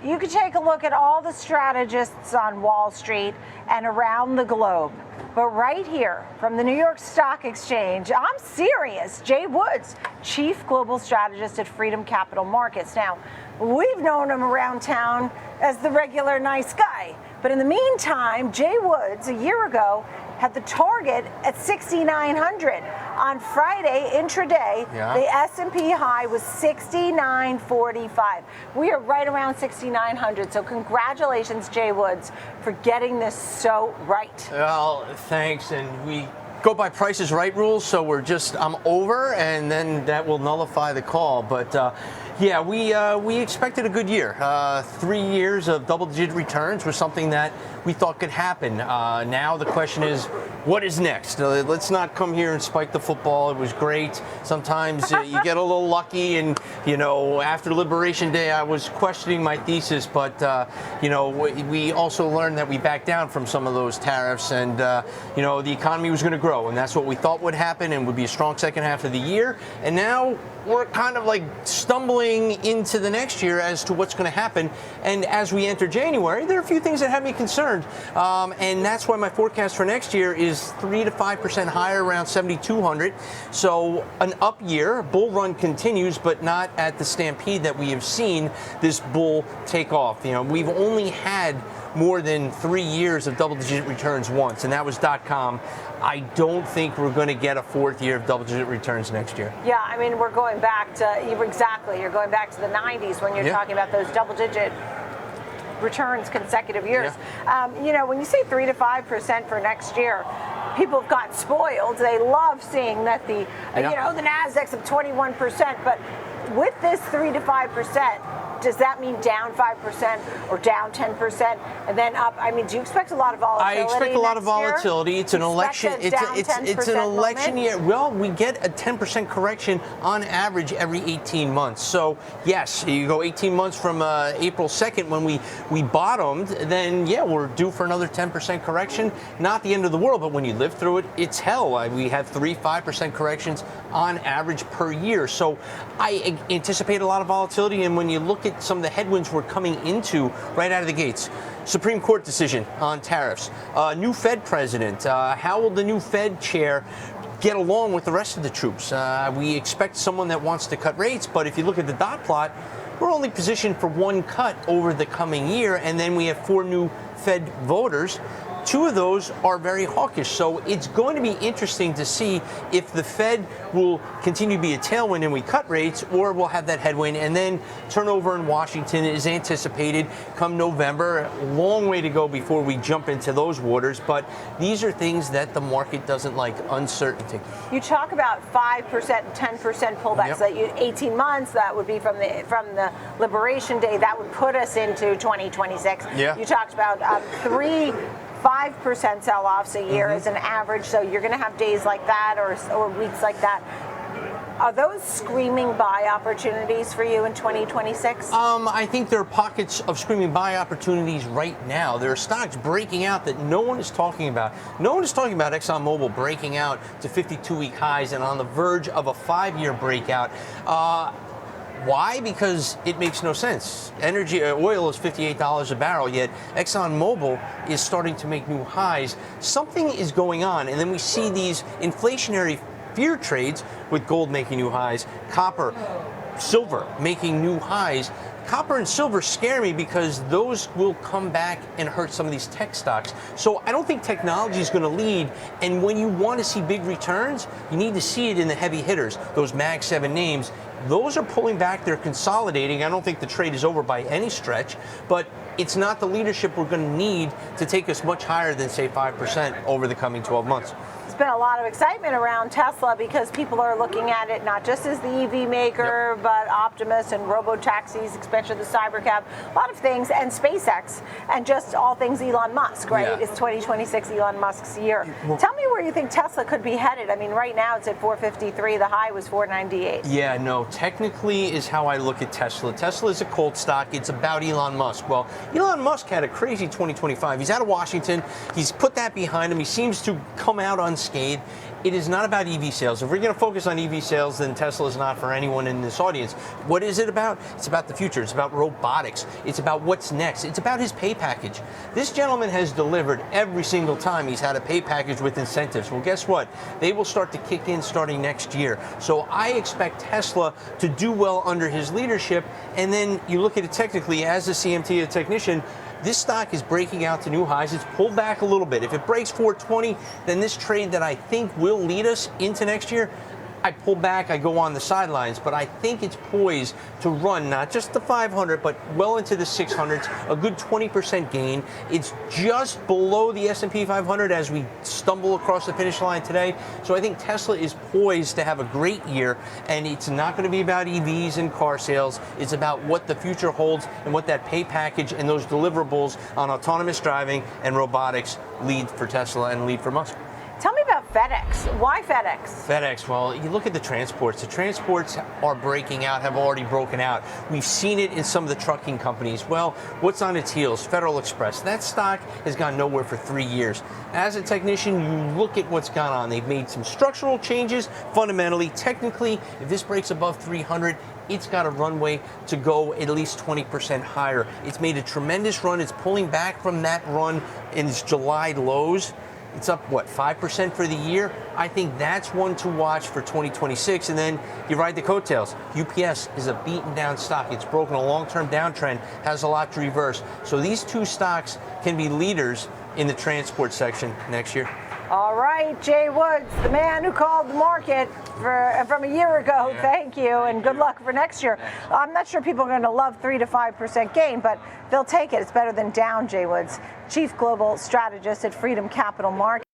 You can take a look at all the strategists on Wall Street and around the globe. But right here from the New York Stock Exchange, I'm serious. Jay Woods, Chief Global Strategist at Freedom Capital Markets. Now, we've known him around town as the regular nice guy. But in the meantime, Jay Woods, a year ago, had the target at 6,900. On Friday, intraday, the S&P high was 6,945. We are right around 6,900. So congratulations, Jay Woods, for getting this so right. Well, thanks. And we go by Price is Right rules, so I'm over, and then that will nullify the call. But yeah, we expected a good year. 3 years of double-digit returns was something that we thought could happen. Now the question is, what is next? Let's not come here and spike the football. It was great. Sometimes you get a little lucky, and after Liberation Day, I was questioning my thesis, but we also learned that we backed down from some of those tariffs, and the economy was going to grow, and that's what we thought would happen, and would be a strong second half of the year. And now we're kind of like stumbling into the next year as to what's going to happen. And as we enter January, there are a few things that have me concerned. And that's why my forecast for next year is 3 to 5% higher, around 7,200. So an up year. Bull run continues, but not at the stampede that we have seen this bull take off. We've only had more than 3 years of double-digit returns once, and that was .com. I don't think we're going to get a fourth year of double-digit returns next year. Yeah, I mean, we're going back to, you're going back to the 90s when you're talking about those double-digit returns consecutive years. When you say 3 to 5% for next year, people have gotten spoiled. They love seeing that the Nasdaq's at 21%, but with this 3 to 5%, does that mean down 5% or down 10% and then up? I mean, do you expect a lot of volatility? I expect a lot of volatility. Year? It's an election. It's an election year. Well, we get a 10% correction on average every 18 months. So yes, you go 18 months from April 2nd when we bottomed. Then we're due for another 10% correction. Not the end of the world, but when you live through it, it's hell. We have 5% corrections on average per year. So I anticipate a lot of volatility. And when you look at some of the headwinds we're coming into right out of the gates, Supreme Court decision on tariffs, new Fed president, how will the new Fed chair get along with the rest of the troops? We expect someone that wants to cut rates, but if you look at the dot plot, we're only positioned for one cut over the coming year, and then we have 4 new Fed voters. 2 of those are very hawkish. So it's going to be interesting to see if the Fed will continue to be a tailwind and we cut rates, or we'll have that headwind. And then turnover in Washington is anticipated come November. Long way to go before we jump into those waters. But these are things that the market doesn't like, uncertainty. You talk about 5% and 10% pullbacks. That 18 months, that would be from the Liberation Day. That would put us into 2026. You talked about 5% sell-offs a year as an average, so you're going to have days like that or weeks like that. Are those screaming buy opportunities for you in 2026? I think there are pockets of screaming buy opportunities right now. There are stocks breaking out that no one is talking about. No one is talking about Exxon Mobil breaking out to 52-week highs and on the verge of a 5-year breakout. Why? Because it makes no sense. Oil is $58 a barrel, yet Exxon Mobil is starting to make new highs. Something is going on, and then we see these inflationary fear trades with gold making new highs, copper, silver making new highs. Copper and silver scare me because those will come back and hurt some of these tech stocks. So I don't think technology is going to lead. And when you want to see big returns, you need to see it in the heavy hitters, those Mag 7 names. Those are pulling back. They're consolidating. I don't think the trade is over by any stretch, but it's not the leadership we're going to need to take us much higher than, say, 5% over the coming 12 months. There's been a lot of excitement around Tesla because people are looking at it not just as the EV maker, but Optimus and robo-taxis, expansion of the cybercab, a lot of things, and SpaceX, and just all things Elon Musk, right? It's 2026 Elon Musk's year. Tell me where you think Tesla could be headed. I mean, right now it's at 453. The high was 498. Yeah, no, technically is how I look at Tesla. Tesla is a cold stock. It's about Elon Musk. Well, Elon Musk had a crazy 2025. He's out of Washington. He's put that behind him. He seems to come out on unscathed. It is not about EV sales. If we're going to focus on EV sales, then Tesla is not for anyone in this audience. What is it about? It's about the future. It's about robotics. It's about what's next. It's about his pay package. This gentleman has delivered every single time he's had a pay package with incentives. Well, guess what? They will start to kick in starting next year. So I expect Tesla to do well under his leadership. And then you look at it technically as a CMT technician, this stock is breaking out to new highs. It's pulled back a little bit. If it breaks 420, then this trade that I think will lead us into next year, I pull back, I go on the sidelines, but I think it's poised to run not just the 500, but well into the 600s, a good 20% gain. It's just below the S&P 500 as we stumble across the finish line today. So I think Tesla is poised to have a great year, and it's not going to be about EVs and car sales. It's about what the future holds and what that pay package and those deliverables on autonomous driving and robotics lead for Tesla and lead for Musk. Tell me about FedEx. Why FedEx? FedEx, well, you look at the transports. The transports are breaking out, have already broken out. We've seen it in some of the trucking companies. Well, what's on its heels? Federal Express. That stock has gone nowhere for 3 years. As a technician, you look at what's gone on. They've made some structural changes, fundamentally. Technically, if this breaks above 300, it's got a runway to go at least 20% higher. It's made a tremendous run. It's pulling back from that run in its July lows. It's up, what, 5% for the year? I think that's one to watch for 2026. And then you ride the coattails. UPS is a beaten down stock. It's broken a long-term downtrend, has a lot to reverse. So these two stocks can be leaders in the transport section next year. All right, Jay Woods, the man who called the market from a year ago. Yeah. Thank you, and good luck for next year. I'm not sure people are going to love 3 to 5% gain, but they'll take it. It's better than down, Jay Woods, Chief Global Strategist at Freedom Capital Markets.